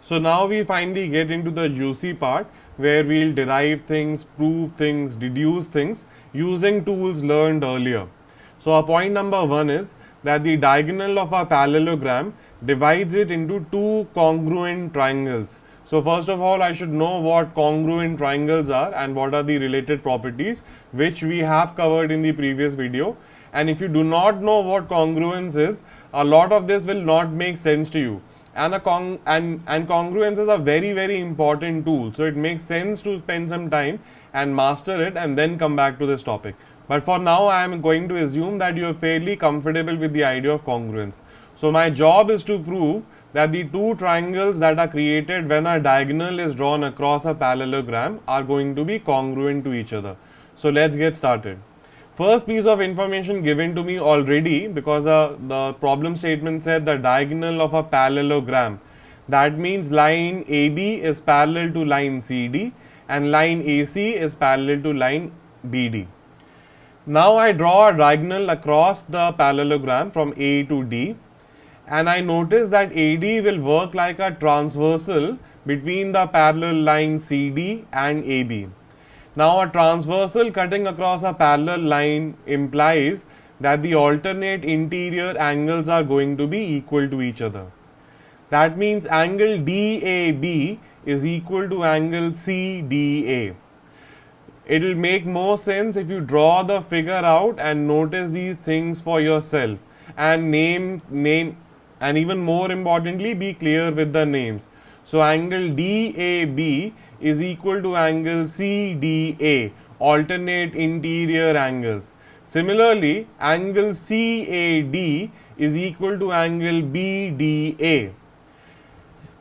So now we finally get into the juicy part where we'll derive things, prove things, deduce things using tools learned earlier. So our point number 1 is that the diagonal of a parallelogram divides it into two congruent triangles. So first of all, I should know what congruent triangles are and what are the related properties, which we have covered in the previous video. And if you do not know what congruence is, a lot of this will not make sense to you. And congruence is a very important tool, so it makes sense to spend some time and master it and then come back to this topic. But for now, I am going to assume that you are fairly comfortable with the idea of congruence. So my job is to prove that the two triangles that are created when a diagonal is drawn across a parallelogram are going to be congruent to each other. So let's get started. First piece of information given to me already, because the problem statement said the diagonal of a parallelogram. That means line AB is parallel to line CD and line AC is parallel to line BD. Now I draw a diagonal across the parallelogram from A to D, and I notice that AD will work like a transversal between the parallel line CD and AB. Now a transversal cutting across a parallel line implies that the alternate interior angles are going to be equal to each other. That means angle DAB is equal to angle CDA. It will make more sense if you draw the figure out and notice these things for yourself and name and even more importantly be clear with the names. So angle DAB is equal to angle CDA, alternate interior angles. Similarly, angle CAD is equal to angle BDA.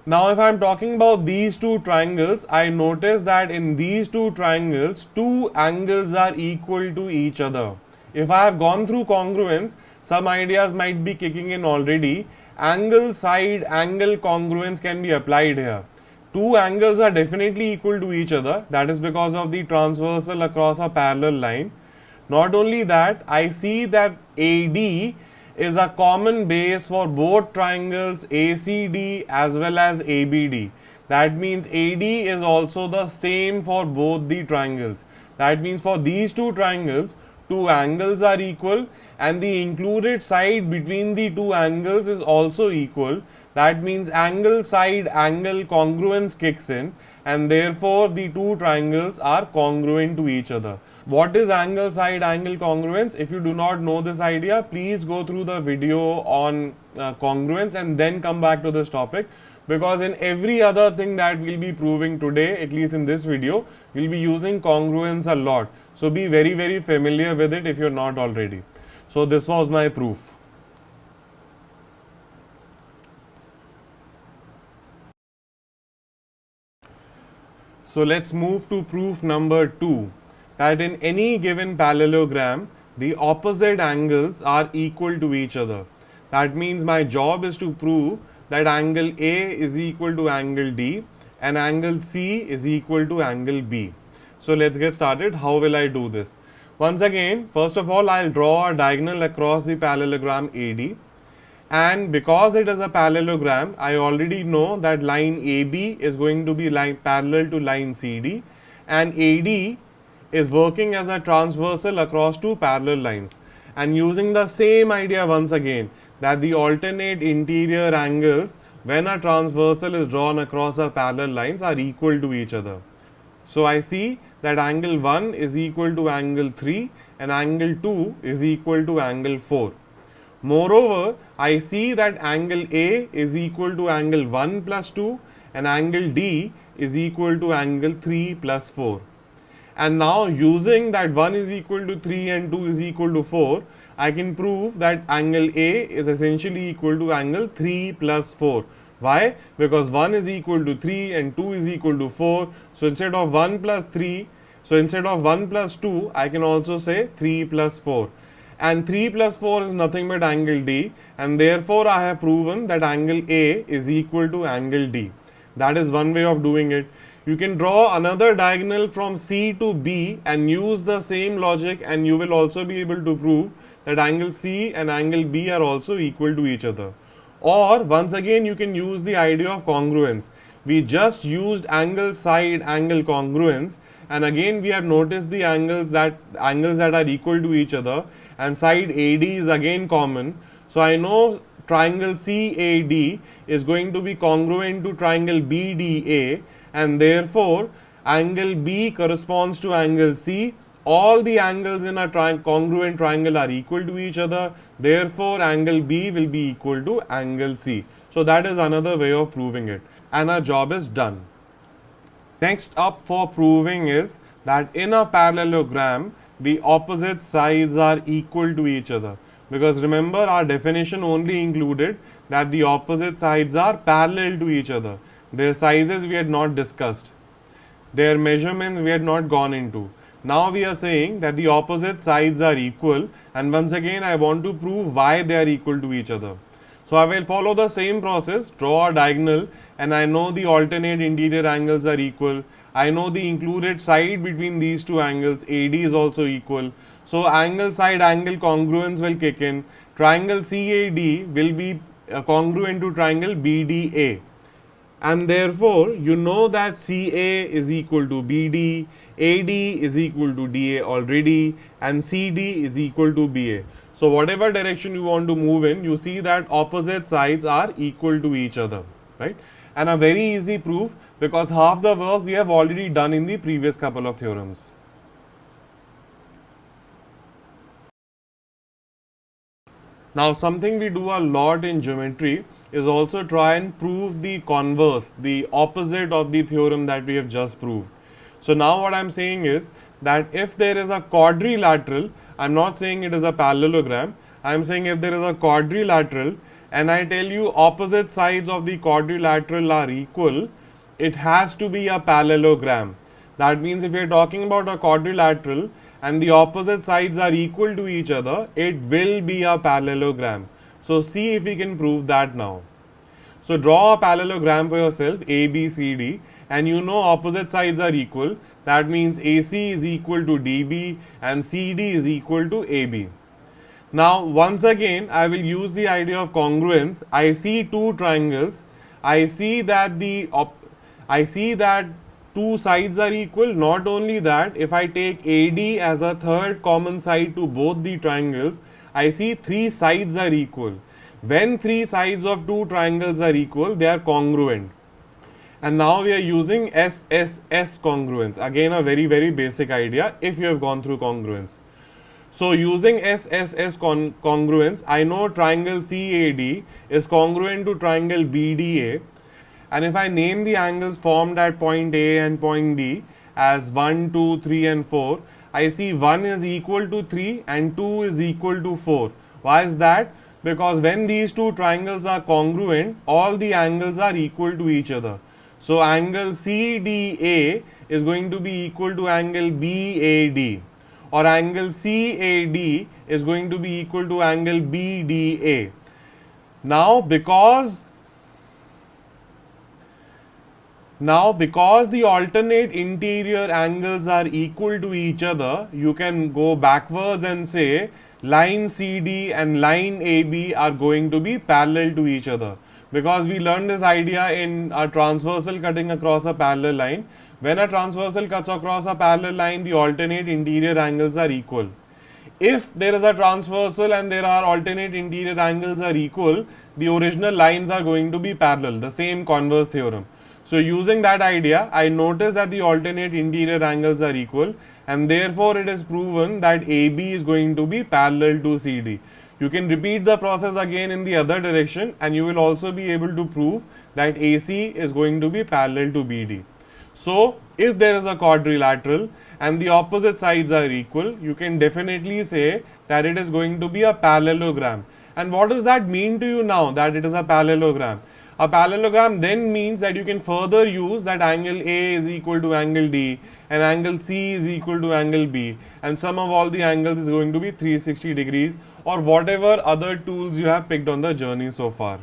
Now if I am talking about these two triangles, I notice that in these two triangles, two angles are equal to each other. If I have gone through congruence, some ideas might be kicking in already. Angle side angle congruence can be applied here. Two angles are definitely equal to each other. That is because of the transversal across a parallel line. Not only that, I see that AD is a common base for both triangles ACD as well as ABD. That means AD is also the same for both the triangles. That means for these two triangles, two angles are equal and the included side between the two angles is also equal. That means angle side angle congruence kicks in and therefore the two triangles are congruent to each other. What is angle side angle congruence? If you do not know this idea, please go through the video on congruence and then come back to this topic, because in every other thing that we'll be proving today, at least in this video, we'll be using congruence a lot. So be very familiar with it if you're not already. So this was my proof. So let's move to proof number 2, that in any given parallelogram, the opposite angles are equal to each other. That means my job is to prove that angle A is equal to angle D and angle C is equal to angle B. So let's get started. How will I do this? Once again, first of all, I'll draw a diagonal across the parallelogram AD. And because it is a parallelogram, I already know that line AB is going to be parallel to line CD and AD is working as a transversal across two parallel lines. And using the same idea once again, that the alternate interior angles when a transversal is drawn across the parallel lines are equal to each other. So I see that angle 1 is equal to angle 3 and angle 2 is equal to angle 4. Moreover, I see that angle A is equal to angle 1 plus 2 and angle D is equal to angle 3 plus 4. And now using that 1 is equal to 3 and 2 is equal to 4, I can prove that angle A is essentially equal to angle 3 plus 4. Why? Because 1 is equal to 3 and 2 is equal to 4. So instead of 1 plus 3, so instead of 1 plus 2, I can also say 3 plus 4. And 3 plus 4 is nothing but angle D, and therefore I have proven that angle A is equal to angle D. That is one way of doing it. You can draw another diagonal from C to B and use the same logic, and you will also be able to prove that angle C and angle B are also equal to each other. Or once again, you can use the idea of congruence. we just used angle side angle congruence, and again we have noticed the angles that are equal to each other, and side AD is again common. So I know triangle CAD is going to be congruent to triangle BDA, and therefore angle B corresponds to angle C. All the angles in a congruent triangle are equal to each other, therefore angle B will be equal to angle C. So that is another way of proving it, and our job is done. Next up for proving is that in a parallelogram the opposite sides are equal to each other, because remember our definition only included that the opposite sides are parallel to each other. Their sizes we had not discussed, their measurements we had not gone into. Now we are saying that the opposite sides are equal, and once again I want to prove why they are equal to each other. So I will follow the same process, draw a diagonal, and I know the alternate interior angles are equal. I know the included side between these two angles, AD, is also equal. So angle side angle congruence will kick in. Triangle CAD will be congruent to triangle BDA, and therefore you know that CA is equal to BD, AD is equal to DA already, and CD is equal to BA. So whatever direction you want to move in, you see that opposite sides are equal to each other, right? And a very easy proof, because half the work we have already done in the previous couple of theorems. Now something we do a lot in geometry is also try and prove the converse, the opposite of the theorem that we have just proved. So now what I am saying is that if there is a quadrilateral, I am not saying it is a parallelogram, I am saying if there is a quadrilateral and I tell you opposite sides of the quadrilateral are equal, it has to be a parallelogram. That means if we are talking about a quadrilateral and the opposite sides are equal to each other, it will be a parallelogram. So see if we can prove that now. So draw a parallelogram for yourself, ABCD, and you know opposite sides are equal. That means AC is equal to DB and CD is equal to AB. Now once again I will use the idea of congruence. I see two triangles. I see that two sides are equal. Not only that, if I take AD as a third common side to both the triangles, I see three sides are equal. When three sides of two triangles are equal, they are congruent. And now we are using SSS congruence. Again, a very basic idea if you have gone through congruence. So using SSS congruence, I know triangle CAD is congruent to triangle BDA, and if I name the angles formed at point A and point D as 1, 2, 3 and 4, I see 1 is equal to 3 and 2 is equal to 4. Why is that? Because when these two triangles are congruent, all the angles are equal to each other. So angle CDA is going to be equal to angle BAD, or angle CAD is going to be equal to angle BDA. Now because the alternate interior angles are equal to each other, you can go backwards and say line CD and line AB are going to be parallel to each other, because we learned this idea in a transversal cutting across a parallel line. When a transversal cuts across a parallel line, the alternate interior angles are equal. If there is a transversal and there are alternate interior angles are equal, the original lines are going to be parallel, the same converse theorem. So using that idea, I notice that the alternate interior angles are equal, and therefore it is proven that AB is going to be parallel to CD. You can repeat the process again in the other direction and you will also be able to prove that AC is going to be parallel to BD. So if there is a quadrilateral and the opposite sides are equal, you can definitely say that it is going to be a parallelogram. And what does that mean to you now that it is a parallelogram? A parallelogram then means that you can further use that angle A is equal to angle D and angle C is equal to angle B, and sum of all the angles is going to be 360 degrees, or whatever other tools you have picked on the journey so far.